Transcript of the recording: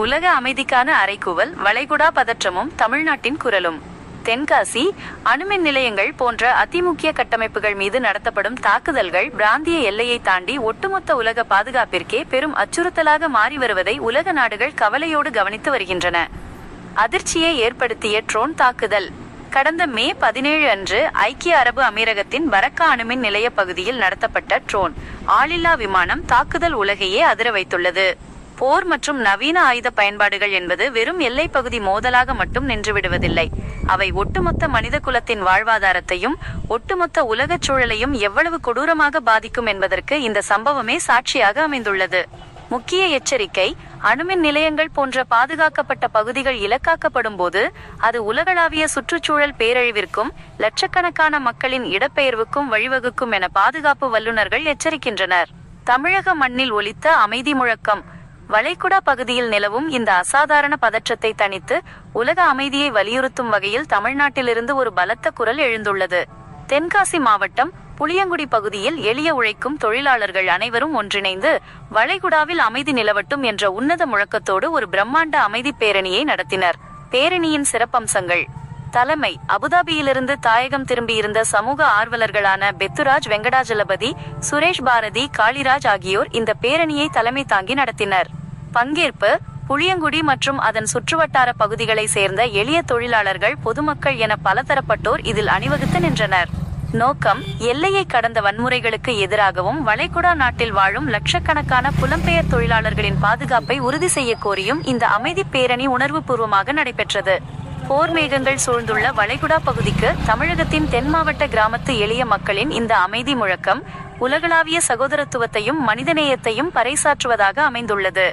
உலக அமைதிக்கான அறைகூவல், வளைகுடா பதற்றமும் தமிழ்நாட்டின் குரலும். தென்காசி அணுமின் நிலையங்கள் போன்ற அதிமுக்கிய கட்டமைப்புகள் மீது நடத்தப்படும் தாக்குதல்கள் பிராந்திய எல்லையை தாண்டி ஒட்டுமொத்த உலக பாதுகாப்பிற்கே பெரும் அச்சுறுத்தலாக மாறி வருவதை உலக நாடுகள் கவலையோடு கவனித்து வருகின்றன. அதிர்ச்சியை ஏற்படுத்திய ட்ரோன் தாக்குதல். கடந்த மே 17 அன்று ஐக்கிய அரபு அமீரகத்தின் பரக்கா அணுமின் நிலைய பகுதியில் நடத்தப்பட்ட ட்ரோன் ஆளில்லா விமானம் தாக்குதல் உலகையே அதிர வைத்துள்ளது. போர் மற்றும் நவீன ஆயுத பயன்பாடுகள் என்பது வெறும் எல்லை பகுதி மோதலாக மட்டும் நின்றுவிடுவதில்லை. அவை ஒட்டுமொத்த மனித குலத்தின் வாழ்வாதாரத்தையும் ஒட்டுமொத்த உலகச் சூழலையும் எவ்வளவு கொடூரமாக பாதிக்கும் என்பதற்கு இந்த சம்பவமே சாட்சியாக அமைந்துள்ளது. முக்கிய எச்சரிக்கை: அணுமின் நிலையங்கள் போன்ற பாதுகாக்கப்பட்ட பகுதிகள் இலக்காக்கப்படும் போது அது உலகளாவிய சுற்றுச்சூழல் பேரழிவிற்கும் லட்சக்கணக்கான மக்களின் இடப்பெயர்வுக்கும் வழிவகுக்கும் என பாதுகாப்பு வல்லுநர்கள் எச்சரிக்கின்றனர். தமிழக மண்ணில் ஒலித்த அமைதி முழக்கம். வளைகுடா பகுதியில் நிலவும் இந்த அசாதாரண பதற்றத்தை தணித்து உலக அமைதியை வலியுறுத்தும் வகையில் தமிழ்நாட்டிலிருந்து ஒரு பலத்த குரல் எழுந்துள்ளது. தென்காசி மாவட்டம் புளியங்குடி பகுதியில் எளிய உழைக்கும் தொழிலாளர்கள் அனைவரும் ஒன்றிணைந்து வளைகுடாவில் அமைதி நிலவட்டும் என்ற உன்னத முழக்கத்தோடு ஒரு பிரம்மாண்ட அமைதி பேரணியை நடத்தினர். பேரணியின் சிறப்பம்சங்கள். தலைமை: அபுதாபியிலிருந்து தாயகம் திரும்பியிருந்த சமூக ஆர்வலர்களான பெத்துராஜ் வெங்கடாஜலபதி, சுரேஷ் பாரதி, காளிராஜ் ஆகியோர் இந்த பேரணியை தலைமை தாங்கி நடத்தினர். பங்கேற்பு: புளியங்குடி மற்றும் அதன் சுற்றுவட்டார பகுதிகளை சேர்ந்த எளிய தொழிலாளர்கள், பொதுமக்கள் என பலதரப்பட்டோர் இதில் அணிவகுத்து நின்றனர். நோக்கம்: எல்லையை கடந்த வன்முறைகளுக்கு எதிராகவும் வளைகுடா நாட்டில் வாழும் லட்சக்கணக்கான புலம்பெயர் தொழிலாளர்களின் பாதுகாப்பை உறுதி செய்ய கோரியும் இந்த அமைதி பேரணி உணர்வு பூர்வமாக நடைபெற்றது. போர் மேகங்கள் சூழ்ந்துள்ள வளைகுடா பகுதிக்கு தமிழகத்தின் தென் மாவட்ட கிராமத்து எளிய மக்களின் இந்த அமைதி முழக்கம் உலகளாவிய சகோதரத்துவத்தையும் மனிதநேயத்தையும் பறைசாற்றுவதாக அமைந்துள்ளது.